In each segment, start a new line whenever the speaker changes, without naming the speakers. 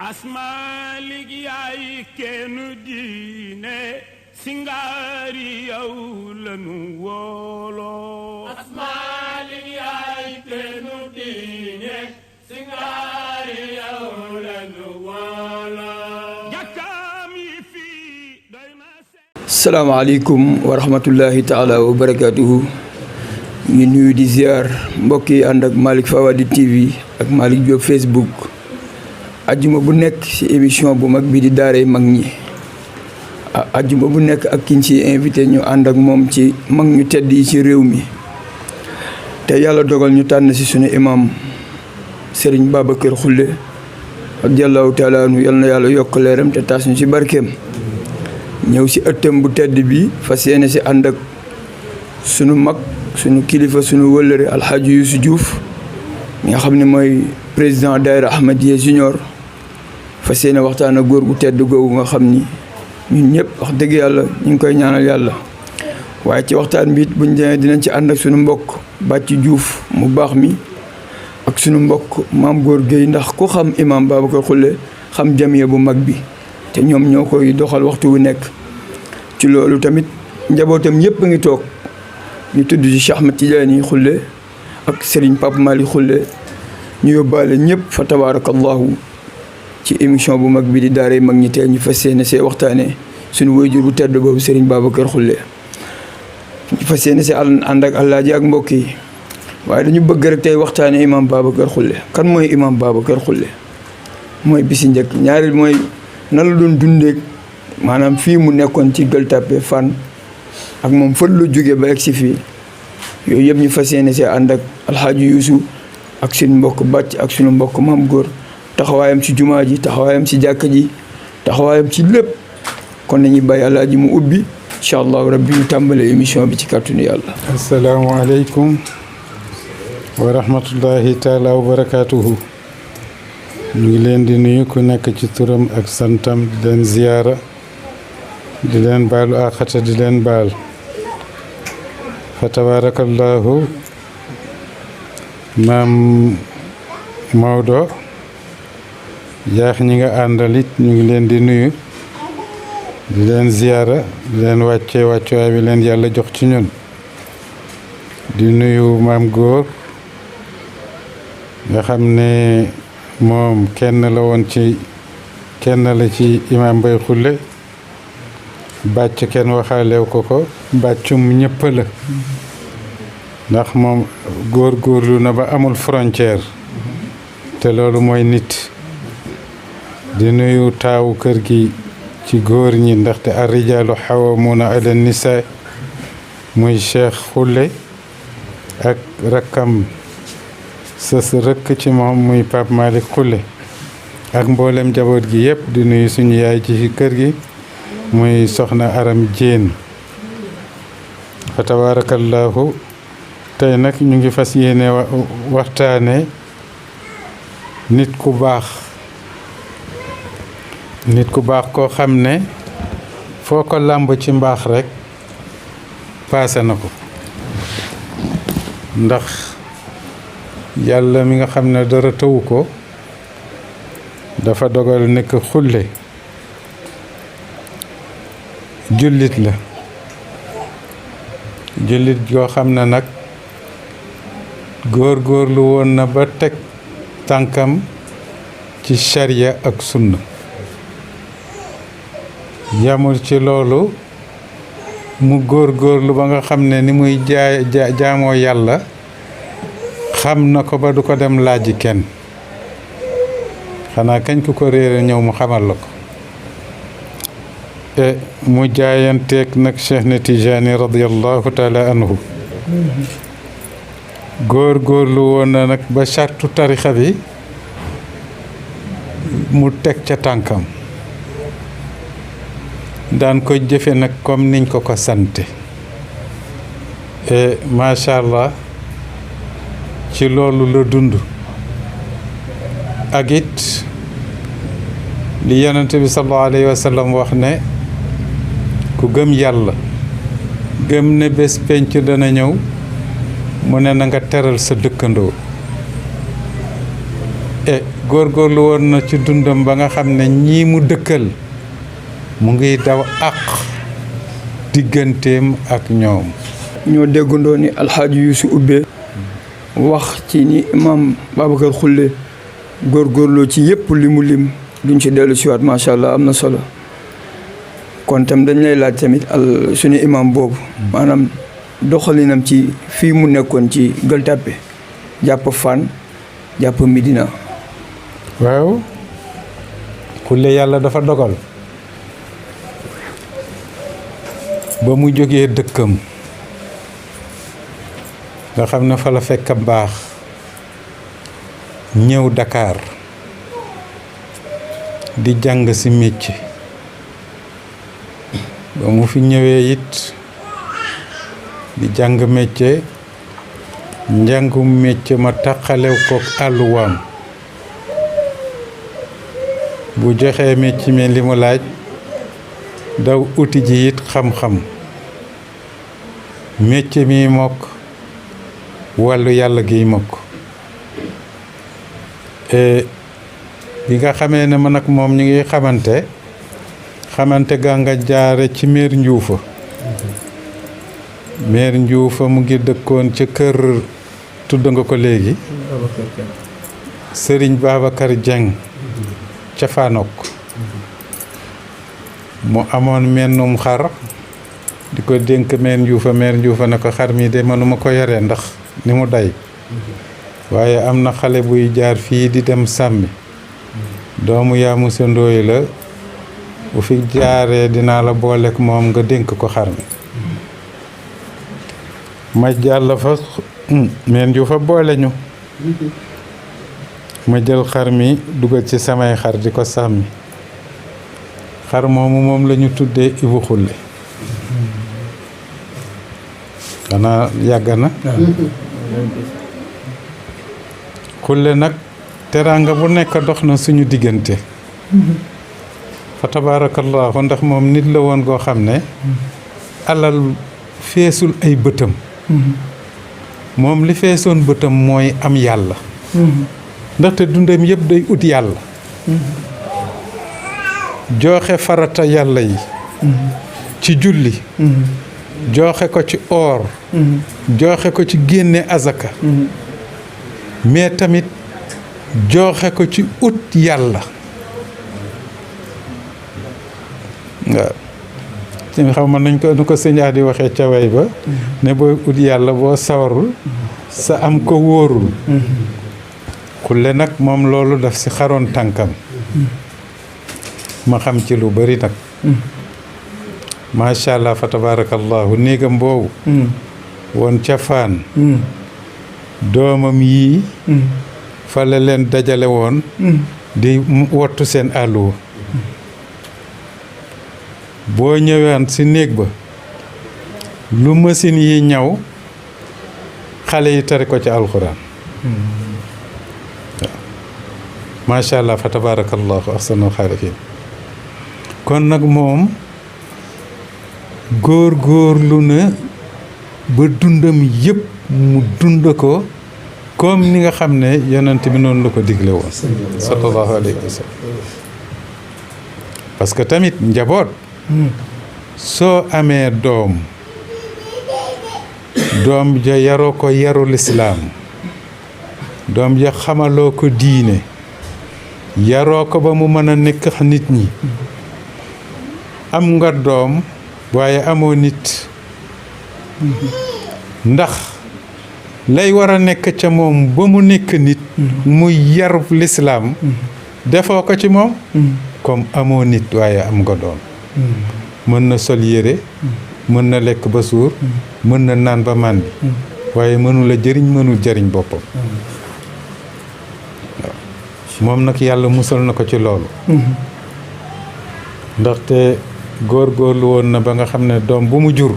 asmaalik yaay kenn diine singaari yow lanu wooloo asmaalik yaay kenn diine singaari yow lanu wooloo jàkkaam yi fii doy na
salaamaaleykum wa rahmatullahi taala wa barakaatuhu ñu nuyu di ziar mbokk yi ànd ak Malick Fawadi TV ak Malick Diop Facebook ajjuma bu nekk ci émission bu mag bi di daaray mag ñi ajjuma bu nekk ak kiñ ci invité ñu ànd ak moom ci mag ñu tedd yi ci réew mi te yàlla dogal ñu tànn ci sunu imam Serigne Babacar Khoule radiyallahu taala anhu yal na yàlla yokk leeram te taas ñu ci barkeem ñëw ci ëttam bu tedd bi fas yéene ci ànd ak sunu mag sunu kilifa sunu wëllëre alxaaji Youssou Diouf mi nga xam ne mooy président daayira Ahmadiyya Junior fas yéene waxtaan ak góor gu tedd googu nga xam ni ñun ñëpp wax dëgg yàlla ñu ngi koy ñaanal yàlla waaye ci waxtaan bi it buñ demee dinañ ci ànd ak sunu mbokk Bàcci Diouf mu baax mi ak sunu mbokk maam Góor Gueye ndax ku xam imam Babacar Khoule xam jamiya bu mag bi te ñoom ñoo koy doxal waxtu wu nekk ci loolu tamit njabootam yëpp a ngi toog ñu tudd ci Cheikh Ahmed Tidiane Khoule ak Serigne Pape Malick Khoule ñu yóbbaale ñëpp fa tabarakallahu ci émission bu mag bi di daaray mag ñi tey ñu fas yéene see waxtaane suñu waajur bu tedd boobu Serigne Babacar Khoule ñu fas yéene see ànd ak Alaaji ak mbokk yi waaye dañu bëgg rek tey waxtaane imam Babacar Khoule kan mooy imam Babacar Khoule mooy bisi njëkk ñaareel mooy nan la doon dundee maanaam fii mu nekkoon ci Gueule Tapée Fann ak moom fan la jóge ba egg si fii yooyu yëpp ñu fas yéene see ànd ak alxaaji Youssou ak suñu mbokk Bàcc ak suñu mbokk maam Góor taxawaayam ci jumaa ji taxawaayam ci jàkka ji taxawaayam ci lépp kon nañuy bàyyi alaaji mu ubbi incha allahu rabbi ñu tàmbale émission bi ci kàttanu yàlla.
asalaamaaleykum wa rahmatullahi taala wa barakaatuhu. ñu ngi leen di nuyu ku nekk ci turam ak santam di leen ziyaara di leen baalu àqata di leen baal fa tabarakallahu maam Maodo yaax ñi nga àndalit ñu ngi leen di nuyu di leen ziyaara di leen wàccuwaay bi leen yàlla jox ci ñun di nuyu maam Góor nga xam ne moom kenn la woon ci imam Mbaye Khoule bàcc kenn waxaalew ko bàccum ñëpp la ndax moom góorgóorlu na ba amul frontière te loolu mooy nit di nuyu taawu kër gi ci góor ñi ndaxte ar-rijaalu xawamuuna ala nisaa muy Cheikh Khoule ak rakkam sës rëkk ci moom muy Pape Malick Khoule ak mboolem njaboot gi yëpp di nuyu suñu yaay ci kër gi muy soxna Aram Jéen fa tabarakallahu tey nag ñu ngi fas yéene waxtaane nit ku baax koo xam ne foo ko làmb ci mbaax rekk paase na ko ndax yàlla mi nga xam ne dara tëwu ko dafa dogal nekk Khoule jullit la jullit yoo xam ne nag góorgóorlu woon na ba teg tànkam ci sharia ak sunna yamul ci loolu mu góorgóorlu ba nga xam ne ni muy jaamoo yàlla xam na ko ba du ko dem laaji kenn xanaa kañ ku ko réere ñëw mu xamal la ko mu jaayanteeg nag Cheikh na Tijaani radiyallahu taala anhu góorgóorlu woon na nag ba sartu tarixa bi mu teg ca tànkam daan ko jëfe nag comme niñ ko sante macha allah ci loolu la dund ak it li yonent bi sallallahu alayhi wa sallam wax ne ku gëm yàlla gëm ne bés penc dana ñëw mu ne na nga teral sa dëkkandoo góorgóorlu woon na ci dundam ba nga xam ne ñii mu dëkkal mu ngi daw àq digganteem ak ñoom.
ñoo déggandoo ni alxaaji Yuusu Ubbee wax ci ni imam Babacar Khoule góorgóorloo ci yëpp li mu lim duñ ci dellu siwaat macha allah am na solo kon tam dañ lay laaj tamit suñu imam boobu maanaam doxalinam ci fii mu nekkoon ci Gueule Tapée jàpp Fann jàpp Médina.
waaw Khoule yàlla dafa dogal ba mu jógee dëkkam nga xam ne fa la fekk baax ñëw Dakar di jàng ci métier ba mu fi ñëwee it di jàng métier njàngum métier ma taqalew kook àlluwaam bu joxee métier mi li mu laaj daw uti ji it xam-xam métier mi mokk wàllu yàlla giy mokk bi nga xamee ne man ak moom ñu ngi xamante gaa nga jaare ci meer Njuufa meer Njuufa mu ngi dëkkoon ca kër tudd nga ko léegi Sëriñ Babacar Dieng ca Fanok mu amoon mennum xar di ko dénk meer Njuufa ne ko xar mi de mënuma ko yore ndax ni mu day waaye am na xale buy jaar fii di dem sàmmi doomu yaa Musa Ndooy la bu fi jaaree dinaa la booleek moom nga dénk ko xar mi ma jàll fa meen ju fa boole ñu ma jël xar mi dugal ci samay xar di ko sàmmi xar moomu moom la ñu tuddee Ibu Khoule xanaa yàgg na Khoule nag teraanga bu nekk dox na suñu diggante fa tabaarakallaahu ndax moom nit la woon goo xam ne alal feesul ay bëtam moom li feesoon bëtam mooy am yàlla ndaxte dundam yëpp day ut yàlla joxe farata yàlla yi ci julli joxe ko ci oor joxe ko ci génne azaka mais tamit joxe ko ci ut yàlla waaw ci xam ma nañ ko nu ko sëñ di waxee ca way ba ne booy ut yàlla boo sawarul sa am ko wóorul Khoule nag moom loolu daf si xaroon tànkam ma xam ci lu bari nag macha allah fa tabarakallahu néegam boobu woon ca Fann doomam yii fa la leen dajale woon di wottu seen àlluwa boo ñëwaan ci néeg ba lu machine yi ñaw xale yi tari ko ci alxuraan waaw macha allah fa tabarakallahu ahsanul xaaliqiin kon nag moom góorgóorlu na ba dundam yëpp mu dund ko comme ni nga xam ne yonent bi noonu la ko digle woon sallallahu alayhi wa sallam parce que tamit njaboot soo amee doom ja yaroo ko yaru lislaam doom ja xamaloo ko diine yaroo ko ba mu mën a nekk nit ñi am nga doom waaye amoo nit ndax lay war a nekk ca moom ba mu nekk nit muy yarub lislaam defoo ko ci moom comme amoo nit waaye am nga doom mën na sol yére mën na lekk ba suur mën na naan ba màndi waaye mënula jëriñ mënul jëriñ boppam waaw moom nag yàlla musal na ko ci loolu ndaxte góorgóorlu woon na ba nga xam ne doom bu mu jur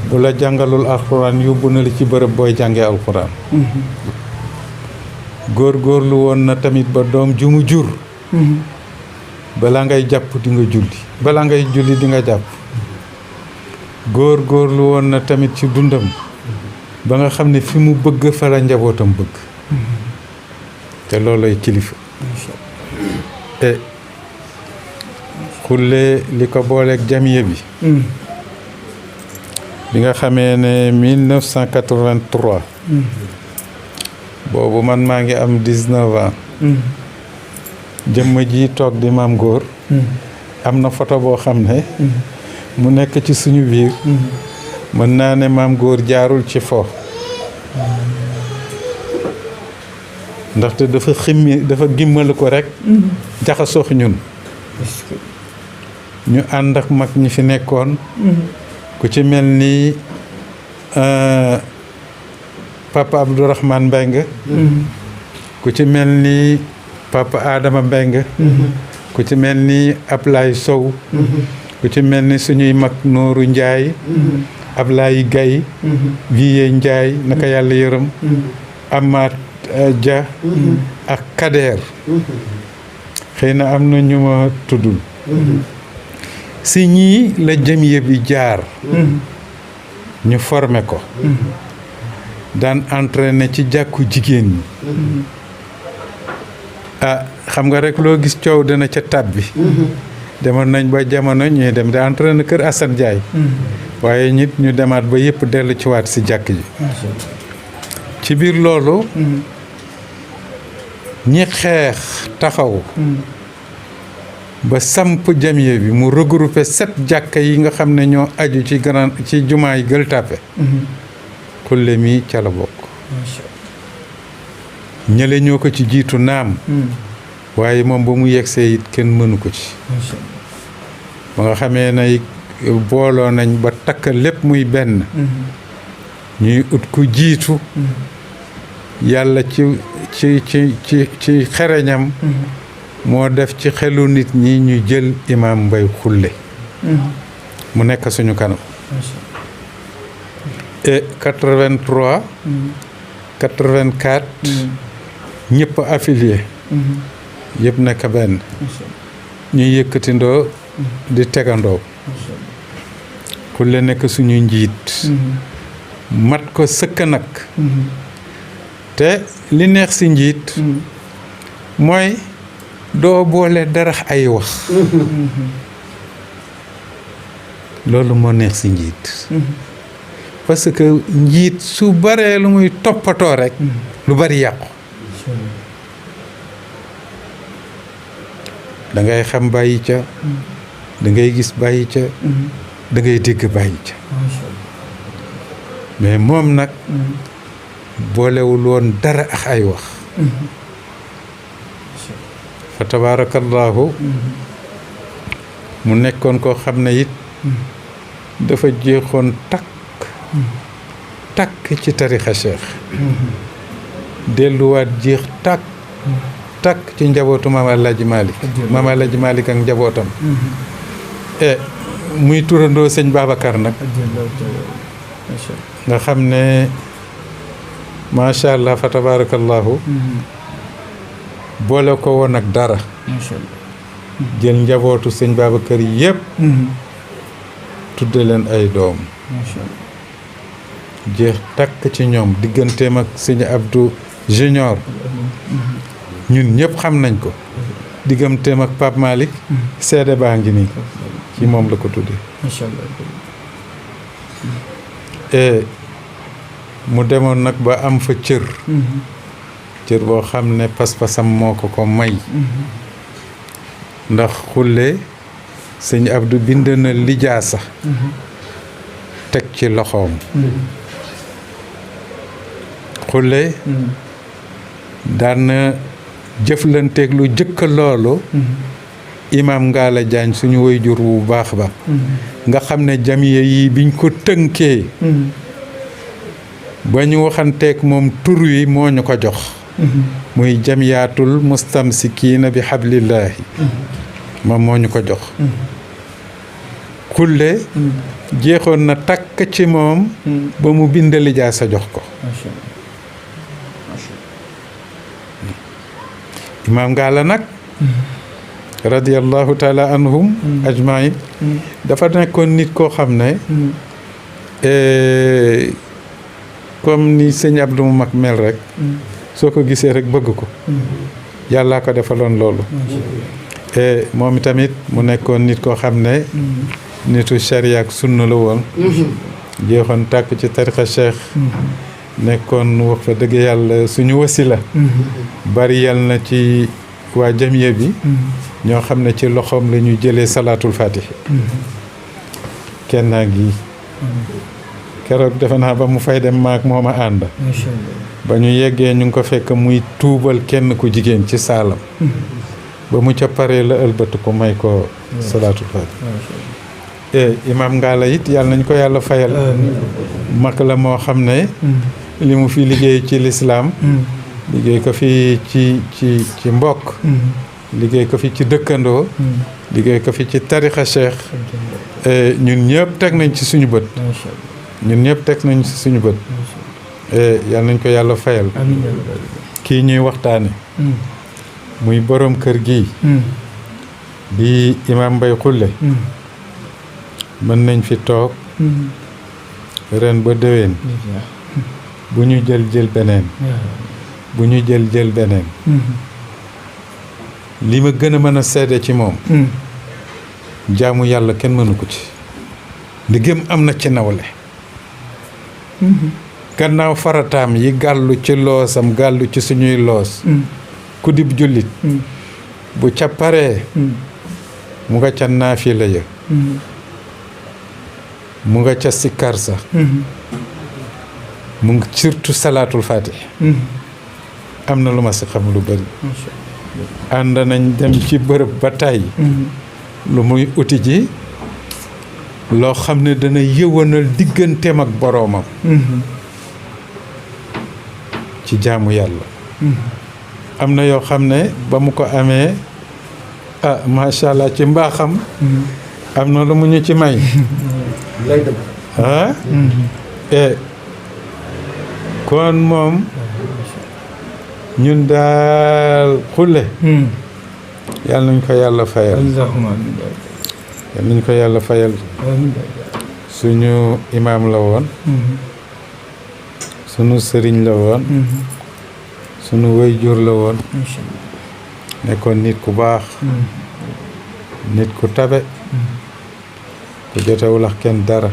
bu la jàngalul alxuraan yóbbu na la ci bërëb booy jàngee alxuraan góorgóorlu woon na tamit ba doom ju mu jur balaa ngay jàpp di nga julli balaa ngay julli di nga jàpp góorgóorlu woon na tamit ci dundam ba nga xam ne fi mu bëgg fa la njabootam bëgg te looloy kilifa e xulle li ko booleeg jamiya bi bi nga xamee ne 1983 boobu man maa ngi am 19 ans jëmm ji toog di maam góor am na photo boo xam ne mu nekk ci suñu biir mën naa ne maam góor jaarul ci fo ndaxte dafa gimmal ko rek jaxasoox ñun ñu ànd ak mag ñi fi nekkoon ku ci mel ni papa Abdourahmane Mbengue ku ci mel ni papa Adama Mbengue ku ci mel ni Ablaye Sow ku ci mel ni suñuy mag Nooru Njaay Ablaye Gaye Viye Njaay naka yàlla yërëm Amath Dia ak Kader xëy na am na ñu ma tuddul si ñii la jamiya bi jaar ñu formé ko daan entraîné ci jàkku jigéen ñi xam nga rek loo gis coow dina ca tab bi demoon nañ ba jamono ñuy dem di entraîné kër Assane Ndiaye waaye nit ñu demaat ba yëpp dellu ci waat si jàkk ji ci biir loolu ñi xeex taxaw ba samp jamiya bi mu regroupé 7 jàkka yi nga xam ne ñoo aju ci jumaa yi Gueule Tapée xulle mi ca la bokk ñële ñoo ko ci jiitu naam waaye moom ba mu yegsee it kenn mënu ko ci ba nga xamee ne booloo nañ ba takk lépp muy benn ñuy ut ku jiitu yàlla ci xereñam moo def ci xelu nit ñi ñu jël imam Mbay Xulle mu nekk suñu kanam et 83 84 ñëpp affilié yëpp nekk benn ñuy yëkkatindoo di tegandoo Xulle nekk suñu njiit mat ko sëkk nag te li neex si njiit mooy doo boole dara ay wax loolu moo neex si njiit parce que njiit su baree lu muy toppatoo rek lu bari yàqu da ngay xam bàyyi ca da ngay gis bàyyi ca da ngay dégg bàyyi ca mais moom nag boolewul woon dara ak ay wax fa tabaarakallaahu mu nekkoon koo xam ne it dafa jeexoon takk ci tarixa cheikh delluwaat jeex takk ci njabootu maam Alaaji Malick ak njabootam muy turandoo sëñ Babacar nag nga xam ne macha allah fa tabarakallahu boole ko woon ak dara jël njabootu sëñ Babacar yëpp tudde leen ay doom jeex takk ci ñoom digganteem ak sëñ Abdou Junior ñun ñëpp xam nañ ko digganteem ak Pape Malick seede baa ngi nii ci moom la ko tudde mu demoon nag ba am fa cër boo xam ne pas-pasam moo ko may ndax Xulle sëñ Abdou bind na lijaasa teg ci loxoom Xulle daan na jëflanteeg lu jëkk loolu imam Ngalla Diagne suñu waajur bu baax ba nga xam ne jamiya yi biñ ko tënkee ba ñu waxanteeg moom tur wi moo ñu ko jox muy jamiyaatul mustamsikiina bi hablillaahi moom moo ñu ko jox Xulle jeexoon na takk ci moom ba mu bind lijaasa jox ko imaam Ngalla nag radiyallahu taala anhum ajmain dafa nekkoon nit koo xam ne comme ni sëñ Abdou mu mag mel rek soo ko gisee rek bëgg ko yàllaa ko defaloon loolu et moom tamit mu nekkoon nit koo xam ne nitu sharia ak sunna la woon jeexoon tàkk ci tarixa cheikh nekkoon wax fa dëgg yàlla suñu wasila bari yal na ci waa jamiya bi ñoo xam ne ci loxoom la ñuy jëlee salaatul fatih kenn naa ngi keroog defe naa ba mu fay dem maak moom a ànd ba ñu yeggee ñu ngi ko fekk muy tuubal kenn ku jigéen ci saalam ba mu ca paree la ëlbatu ko may ko salaatul fatih imam Ngalla it yàlla nañ ko yàlla fayal mag la moo xam ne li mu fi liggéey ci lislaam liggéey ko fi ci mbokk liggéey ko fi ci dëkkandoo liggéey ko fi ci tarixa cheikh ñun ñëpp teg nañ ci suñu bët ñun ñëpp teg nañ ci suñu bët yal nañ ko yàlla fayal kii ñuy waxtaane muy borom kër gi di imam Mbaye Khoule mën nañ fi toog ren ba déwén bu ñu jël beneen bu ñu jël beneen li ma gën a mën a seede ci moom jaamu yàlla kenn mënu ko ci ndigam am na ci nawle gannaaw farataam yi gàllu ci loosam gàllu ci suñuy loos ku dib jullit bu ca paree mu nga ca naafila ya mu nga ca sikkar sa mu ngi surtout salaatul fatih am na lu ma si xam lu bari ànd nañ dem ci bërëb ba tey lu muy uti ji loo xam ne dana yëwanal digganteem ak boroomam ci jaamu yàlla am na yoo xam ne ba mu ko amee macha allah ci mbaaxam am na lu mu ñu ci may kon moom ñun daal Khoule yàlla nañ ko yàlla fayal yàlla nañ ko yàlla fayal suñu imaam la woon suñu sëriñ la woon suñu waajur la woon nekkoon nit ku baax nit ku tabe ku jotewul ak kenn dara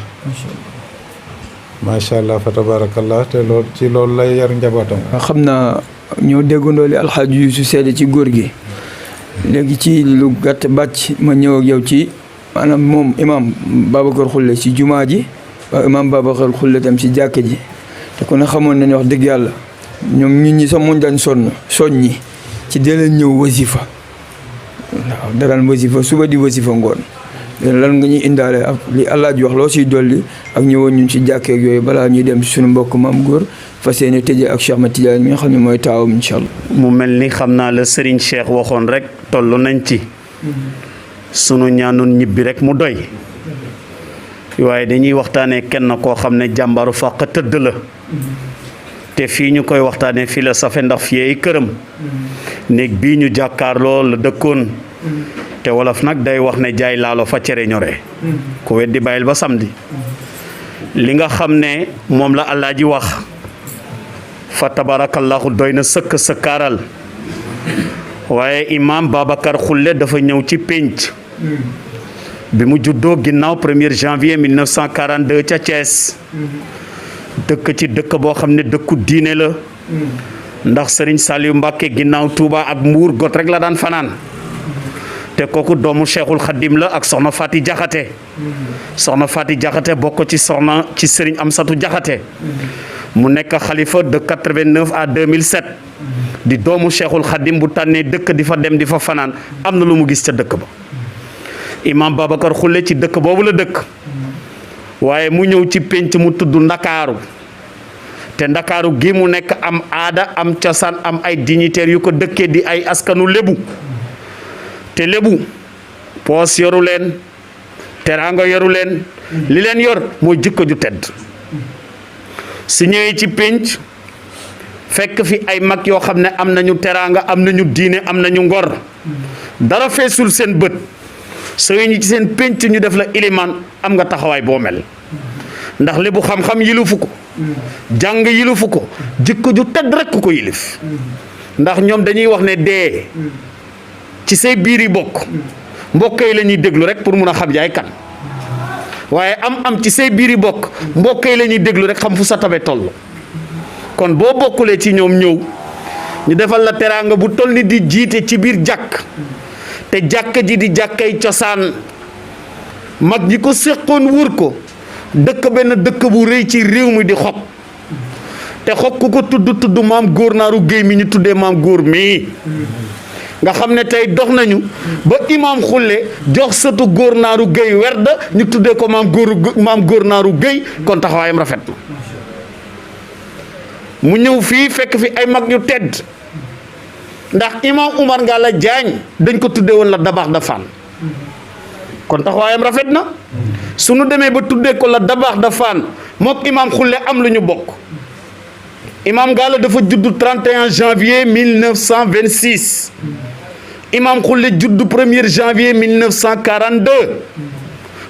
macha allah fa tabarakallah te loolu ci loolu lay yar njabootam.
xam naa ñoo déggandoo li alxaaji Yuusu seede ci góor gi léegi ci lu gàtt bàcc ma ñëw ak yow ci maanaam moom imam Babacar Khoule ci jumaa ji waaw imam Babacar Khoule tam ci jàkka ji te ku ne xamoon na ne wax dëgg yàlla ñoom ñun ñi sax mun daan soññi ci dee leen ñëw wasifa waaw daraan wasifa suba di wasifa ngoon lan nga ñuy indaale ak li Alaaji wax loo siy dolli ak ñëwoon ñun ci jàkkeeg yooyu balaa ñuy dem ci suñu mbokk maam góor fas yéene tëjee ak Cheikh Ahmed Tidiane mi nga xam ne mooy taawam incha allah.
mu mel ni xam naa la Serigne Cheikh waxoon rek toll nañ ci sunu ñaanoon ñibbi rek mu doy waaye dañuy waxtaanee kenn koo xam ne jàmbaru fàq tëdd la te fii ñu koy waxtaanee fii la safe ndax fii ay këram néeg bii ñu jàkkaarloo la dëkkoon te wolof nag day wax ne jaay laalo fa cere ñore ku weddi bàyyil ba samedi li nga xam ne moom la Alaaji wax fa tabarakallahu doy na sëkk sëkkaaral waaye imam Babacar Khoule dafa ñëw ci pénc bi mu juddoo ginnaaw 1er janvier 1942 ca Thiès dëkk ci dëkk boo xam ne dëkku diine la ndax Serigne Saliou Mbacké ginnaaw Touba ak Mbuur got rek la daan fanaan te kooku doomu Cheikhul Khadim la ak soxna Fati Jaxate soxna Fati Jaxate bokk ci soxna ci Serigne Amsatou Jaxate mu nekk xalifa de 89 à 2007 di doomu Cheikhul Khadim bu tànnee dëkk di fa dem di fa fanaan am na lu mu gis ca dëkk ba imam Babacar Khoule ci dëkk boobu la dëkk waaye mu ñëw ci pénc mu tudd Ndakaaru te Ndakaaru gi mu nekk am aada am cosaan am ay dignitaires yu ko dëkkee di ay askanu lébu te lébu poos yoru leen teraanga yoru leen li leen yor mooy jikko ju tedd su ñëwee ci pénc fekk fi ay mag yoo xam ne am nañu teraanga am nañu diine am nañu ngor dara feesul seen bët soo ñi ci seen pénc ñu def la ilimaan am nga taxawaay boo mel ndax lébu xam-xam yilufu ko jàng yilufu ko jikko ju tedd rek ku ko yilif ndax ñoom dañuy wax ne dee ci say biir yi bokk mbokk yi la ñuy déglu rek pour mun a xam yaay kan waaye am ci say biir yi bokk mbokk yi la ñuy déglu rek xam fu sa tabe toll kon boo bokkulee ci ñoom ñëw ñu defal la teraanga bu toll ni di jiite ci biir jàkk te jàkk ji di jàkkay cosaan mag ñi ko séqoon wër ko dëkk benn dëkk bu rëy ci réew mi di Xog te Xog ku ko tudd maam góor naaru géey mi ñu tuddee maam góor mii nga xam ne tey dox nañu ba imaam xulle jox sëtu góor naaru géey werda ñu tuddee ko maam góor naaru géey kon taxawaayam rafet na mu ñëw fii fekk fi ay mag ñu tedd ndax imaam Umar Ngalla Jaañ dañ ko tuddee woon la Dabaax da Fann kon taxawaayam rafet na su nu demee ba tuddee ko la Dabaax da Fann mook imaam xulle am lu ñu bokk imaam Ngalla dafa juddu 31 janvier 1926 imaam xulle juddu 1er janvier 1942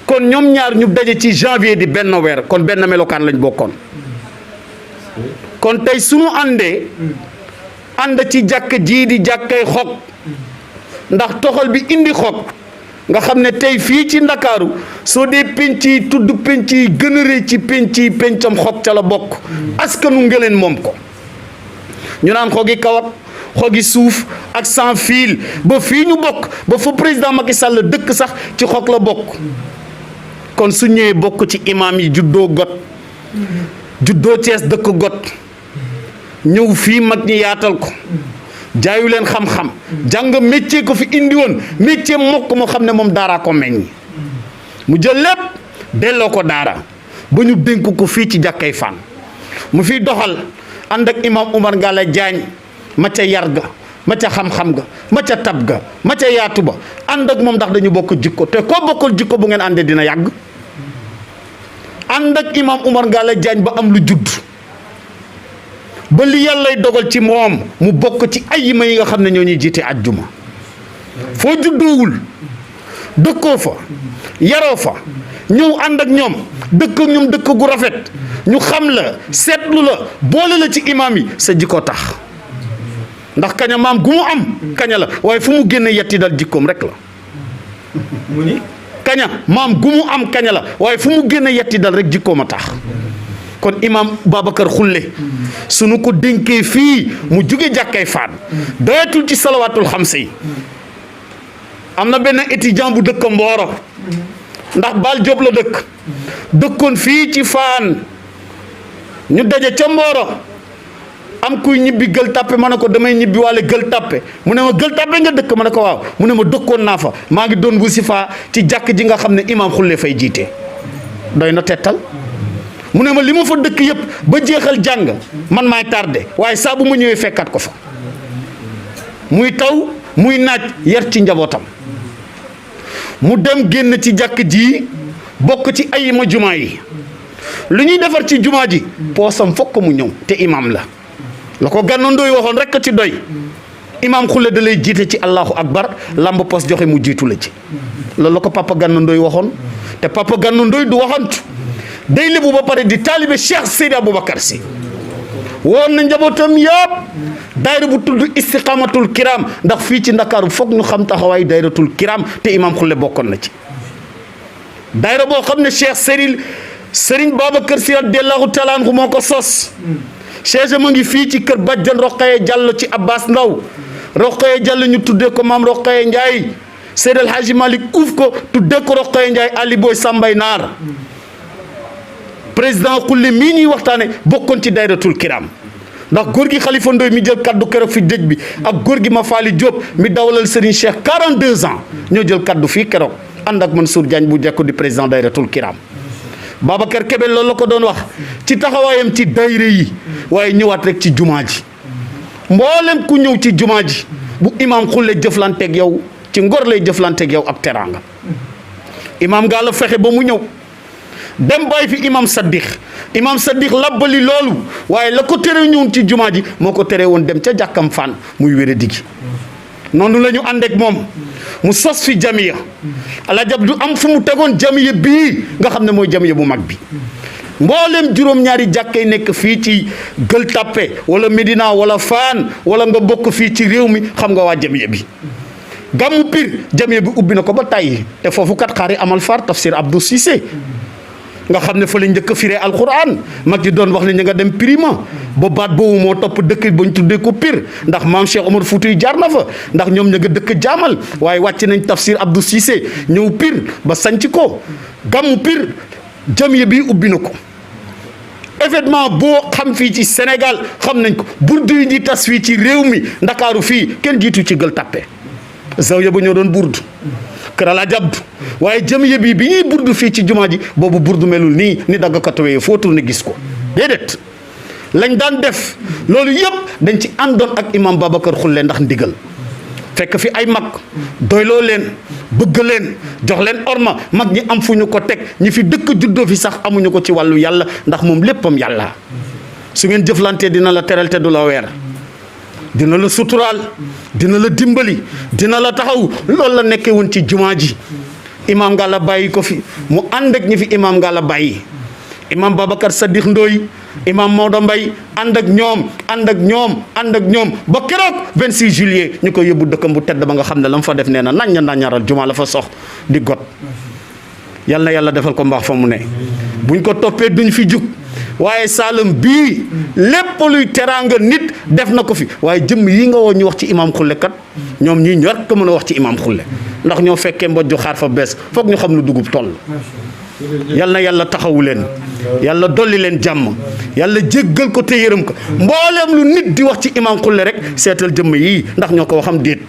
kon ñoom ñaar ñu daje ci janvier di benn weer kon benn melokaan lañ bokkoon kon tey sunu àndee ànd ci jàkk jii di jàkkay Xog ndax toxal bi indi Xog nga xam ne tey fii ci Ndakaaru soo dee penc yi tudd penc yi gën a rëy ci penc yi pencam Xog ca la bokk askanu Ngéleen moom ko ñu naan Xogi Kawat Xogi Suuf ak sans fil ba fii ñu bokk ba fa président Macky Sall dëkk sax ci Xog la bokk kon su ñëwee bokk ci imaam yi juddoo got juddoo Cees dëkk got ñëw fii mag ñi yaatal ko jaayu leen xam-xam jàng métier ko fi indi woon métier mokk moo xam ne moom daaraa ko meññ mu jël lépp delloo ko daara ba ñu dénk ko fii ci jàkkay Fann mu fiy doxal ànd ak imaam Umar Ngalla Jaañ ma ca yar ga ma ca xam-xam ga ma ca tab ga ma ca yaatu ba ànd ak moom ndax dañu bokk jikko te koo bokkal jikko bu ngeen àndee dina yàgg ànd ak imaam Umar Ngalla Jaañ ba am lu judd ba li yàllay dogal ci moom mu bokk ci ayima yi nga xam ne ñoo ñuy jiite àjjuma foo juddoowul dëkkoo fa yaroo fa ñëw ànd ak ñoom dëkk ak ñoom dëkk gu rafet ñu xam la seetlu la boole la ci imaam yi sa jikko tax ndax kaña maam gu mu am kaña la waaye fu mu génne yetti dal jikkoom rek la mu ni kaña maam gu mu am kaña la waaye fu mu génne yetti dal rek jikkoom a tax kon imaam Babacar Xulle sunu ko dénkee fii mu jóge jàkkay Fann doyatul ci salawaatul xamsa yi am na benn étudiant bu dëkk Mboro ndax Bal Diop la dëkkoon fii ci Fann ñu daje ca Mboro am kuy ñibbi Gueule Tapée ma ne ko damay ñibbi wàlle Gueule Tapée mu ne ma Gueule Tapée nga dëkk ma ne ko waaw mu ne ma dëkkoon naa fa maa ngi doon wasifa ci jàkk ji nga xam ne imaam Xulle fay jiite doy na tettal mu ne ma li ma fa dëkk yëpp ba jeexal jàng man maay tardé waaye saa bu ma ñëwee fekkaat ko fa muy taw muy naaj yar ci njabootam mu dem génn ci jàkk ji bokk ci ayima jumaa yi lu ñuy defar ci jumaa ji poosam fokk mu ñëw te imaam la ko Gana Ndoye waxoon rek ci doy imaam Xulle da lay jiite ci allahu akbar lamb poos joxe mu jiitu la ci loolu la ko papa Gana Ndoye waxoon te papa Gana Ndoye du waxantu day lébu ba pare di taalibe Cheikh Seydi Aboubacar Sy woon na njabootam yëpp daayira bu tudd istiqamatul kiram ndax fii ci Ndakaaru foog ñu xam taxawaay daayiratul kiram te imaam Xulle bokkoon na ci daayira boo xam ne Cheikh Serigne Babacar Sy radiyallahu taala anhu moo ko sos Cheikh ma ngi fii ci kër Badiane Roqaye Diallo ci Abbas Ndaw Roqaye Diallo ñu tuddee ko maam Roqaye Ndiaye Seydi El Hadji Malick uuf ko tuddee ko Roqaye Ndiaye Ali Boy Sambay Naar président Xulle mii ñuy waxtaane bokkoon ci daayiratul kiram ndax góor gi Khalifa Ndoye mi jël kaddu keroog fi dëj bi ak góor gi Mafali Diop mi dawalal Serigne Cheikh 42 ans ñoo jël kaddu fii keroog ànd ak Mansour Diagne bu jekku di président daayiratul kiram Babacar Kébé loolu la ko doon wax ci taxawaayam ci daayira yi waaye ñëwaat rek ci jumaa ji mboolem ku ñëw ci jumaa ji bu imaam Xulle jëflanteeg yow ci ngor lay jëflanteeg yow ab teraanga imaam Ngalla fexe ba mu ñëw dem bàyyi fi imam Saddiq labbali loolu waaye la ko tere ñëwoon ci jumaa ji moo ko tere woon dem ca jàkkam Fann muy wére digi noonu la ñu ànd ak moom mu sos fi jamiya Alaaji Abdu am fu mu tegoon jamiya bii nga xam ne mooy jamiya bu mag bi mboolem juróom-ñaari jàkkay nekk fii ci Gueule Tapée wala Médina wala Fann wala nga bokk fii ci réew mi xam nga waa jamiya bi gàmmu Pire jamiya bi ubbi na ko ba tàyyi te foofu kat xaari amal far tafsir Abdou Cissé nga xam ne fa la njëkk a firee alquran mag ji doon wax ne ña nga dem Pirima ba baat boobu moo topp dëkk ba ñu tuddee ko Pire ndax maam Cheikh Omar Fouti jaar na fa ndax ñoom ña nga dëkk jaamal waaye wàcc nañ tafsir Abdou Cissé ñëw Pire ba sanc ko gàmmu Pire jamiya bi ubbi na ko événement boo xam fii ci Sénégal xam nañ ko burdu yi di tas fii ci réew mi ndakaaru fii kenn jiitu ci Gueule Tapée zawiya ba ñoo doon burdu kër Alaaji Abdu waaye jamiya bi ñuy burdu fii ci jumaa ji boobu burdu melul nii ni dagg katawee foo tourné gis ko déedéet lañ daan def loolu yëpp dañ ci àndoon ak imam Babacar Xulle ndax ndigal fekk fi ay mag doyloo leen bëgg leen jox leen orma mag ñi am fu ñu ko teg ñi fi dëkk juddoo fi sax amuñu ko ci wàllu yàlla ndax moom léppam yàlla su ngeen jëflantee dina la teral te du la weer dina la suturaal dina la dimbali dina la taxaw loolu la nekkee woon ci jumaa ji imam nga la bàyyi ko fi mu ànd ak ñi fi imam nga la bàyyi imam Babacar Sadikh Ndoye imam Maodo Mbaye ànd ak ñoom ba keroog 26 juillet ñu ko yóbbu dëkkam bu tedd ba nga xam ne la mu fa def nee na naññaral jumaa la fa sox di got yal na yàlla defal ko mbaax fa mu ne buñ ko toppee duñ fi jug waaye Saalum bii lépp luy teraanga nit def na ko fi waaye jëmm yi nga woo ñu wax ci imam Xulle kat ñoom ñii ñu rek ko mën a wax ci imam Xulle ndax ñoo fekkee mbojju xaar fa bees foog ñu xam lu dugub toll yal na yàlla taxawu leen yàlla dolli leen jàmm yàlla jéggal ko te yërëm ko mbooleem lu nit di wax ci imam Xulle rek seetal jëmm yii ndax ñoo ko waxam déet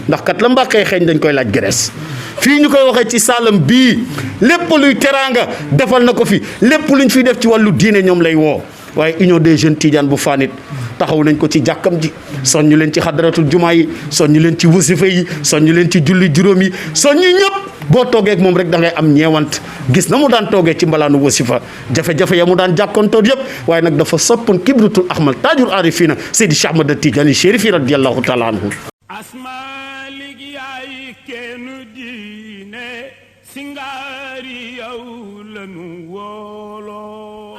ndax kat la mbàqee xeeñ dañ koy laaj gerees fii ñu koy waxee ci Saalum bii lépp luy teraanga defal na ko fi lépp luñ fiy def ci wàllu diine ñoom lay woo waaye union des jeunes Tidiane bu Fanit taxaw nañ ko ci jàkkam ji soññu leen ci xadaratul jumaa yi soññu leen ci wasifa yi soññu leen ci julli juróom yi soññu ñëpp boo toogee ak moom rek da ngay am ñeewant gis na mu daan toogee ci mbalaanu wasifa jafe-jafe ya mu daan jàkkoontoon yëpp waaye nag dafa soppoon kibritul ahmal taajul arifina Seydi Cheikh Ahmad Tidiane Chérif radiyallahu taala anhu
asmalik yaay kenn diine singaari yow lanu woolo